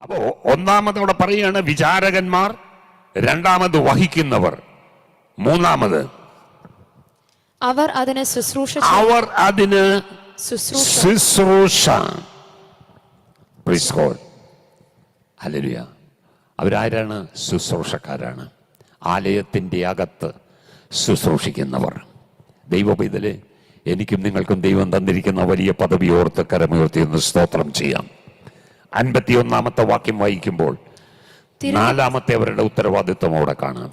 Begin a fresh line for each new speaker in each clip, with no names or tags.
അപ്പോ ഒന്നാമതോടെ പറയുകയാണ് വിചാരകന്മാർ, രണ്ടാമത് വഹിക്കുന്നവർ, മൂന്നാമത്
അവർ അതിന്
ശുശ്രൂഷ. ഹല്ലേലൂയ. അവരാരാണ്? ശുശ്രൂഷക്കാരാണ്. ആലയത്തിൻ്റെ അകത്ത് ശുശ്രൂഷിക്കുന്നവർ. ദൈവപൈതലെ, എനിക്കും നിങ്ങൾക്കും ദൈവം തന്നിരിക്കുന്ന വലിയ പദവി ഓർത്ത് കരമുയർത്തി ഒന്ന് സ്തോത്രം ചെയ്യാം. 51 വാക്യം വായിക്കുമ്പോൾ 4 അവരുടെ ഉത്തരവാദിത്വം അവിടെ കാണാം.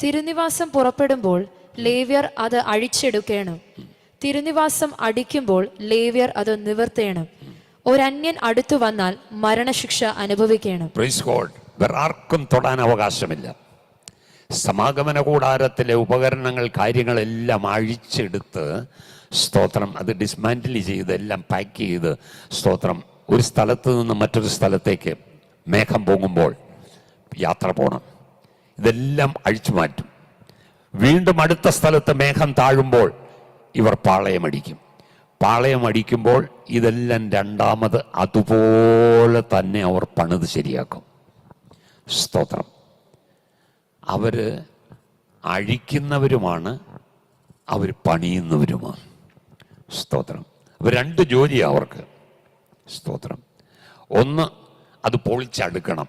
തിരുനിവാസം പുറപ്പെടുമ്പോൾ ലേവ്യർ അത് അഴിച്ചെടുക്കണം. തിരുനിവാസം അടിക്കുമ്പോൾ ലേവ്യർ അത് നിവർത്തേണം. ഒരന്യൻ അടുത്തു വന്നാൽ മരണശിക്ഷ അനുഭവിക്കണം.
വേറെ ആർക്കും തൊടാൻ അവകാശമില്ല. സമാഗമന കൂടാരത്തിലെ ഉപകരണങ്ങൾ, കാര്യങ്ങളെല്ലാം അഴിച്ചെടുത്ത് സ്തോത്രം അത് ഡിസ്മാൻറ്റിൽ ചെയ്ത് എല്ലാം പാക്ക് ചെയ്ത് സ്തോത്രം ഒരു സ്ഥലത്ത് നിന്ന് മറ്റൊരു സ്ഥലത്തേക്ക് മേഘം പൊങ്ങുമ്പോൾ യാത്ര പോകണം. ഇതെല്ലാം അഴിച്ചു മാറ്റും. വീണ്ടും അടുത്ത സ്ഥലത്ത് മേഘം താഴുമ്പോൾ ഇവർ പാളയമടിക്കും. പാളയമടിക്കുമ്പോൾ ഇതെല്ലാം രണ്ടാമത് അതുപോലെ തന്നെ അവർ പണിത് ശരിയാക്കും. സ്തോത്രം. അവർ അഴിക്കുന്നവരുമാണ്, അവർ പണിയുന്നവരുമാണ്. സ്തോത്രം. അവർ 2 ജോലിയാണ് അവർക്ക്. സ്തോത്രം. 1 അത് പൊളിച്ചടുക്കണം,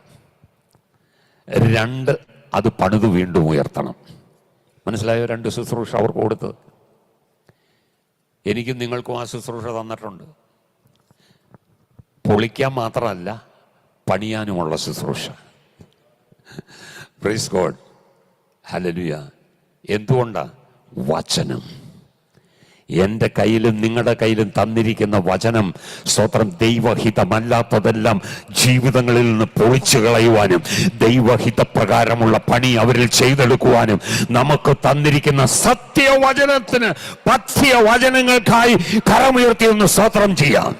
2 അത് പണിത് വീണ്ടും ഉയർത്തണം. മനസ്സിലായോ? 2 ശുശ്രൂഷ അവർക്ക് കൊടുത്തത്. എനിക്കും നിങ്ങൾക്കും ആ ശുശ്രൂഷ തന്നിട്ടുണ്ട്. പൊളിക്കാൻ മാത്രമല്ല, പണിയാനുമുള്ള ശുശ്രൂഷ. Praise God. ഹല്ലേലൂയ. എന്തുകൊണ്ടാ? വചനം. എൻ്റെ കയ്യിലും നിങ്ങളുടെ കയ്യിലും തന്നിരിക്കുന്ന വചനം സ്തോത്രം ദൈവഹിതമല്ലാത്തതെല്ലാം ജീവിതങ്ങളിൽ നിന്ന് പൊളിച്ചു കളയുവാനും ദൈവഹിതപ്രകാരമുള്ള പണി അവരിൽ ചെയ്തെടുക്കുവാനും നമുക്ക് തന്നിരിക്കുന്ന സത്യവചനത്തിന്, പഥ്യവചനങ്ങൾക്കായി കരമുയർത്തി ഒന്ന് സ്തോത്രം ചെയ്യാം.